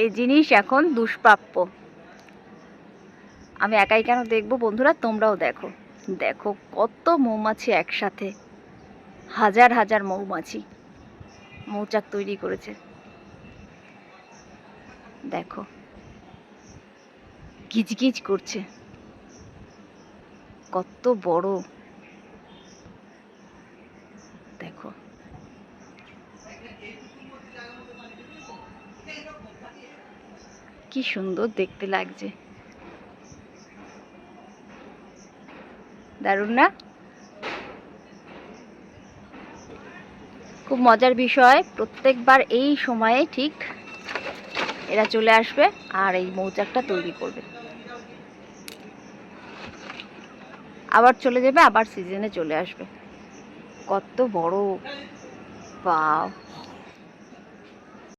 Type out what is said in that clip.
এই জিনিস এখন দুষ্প্রাপ্য। আমি একাই কেন দেখবো বন্ধুরা, তোমরাও দেখো। দেখো কত মৌমাছি একসাথে, হাজার হাজার মৌমাছি মৌচাক তৈরি করেছে। দেখো গিজগিজ করছে, কত বড়। দেখো কি সুন্দর দেখতে লাগছে, দারুণ না? খুব মজার বিষয়, প্রত্যেকবার এই সময়ে ঠিক এরা চলে আসবে আর এই মৌচাকটা তৈরি করবে, আবার চলে যাবে, আবার সিজনে চলে আসবে। কত বড়! বাহ!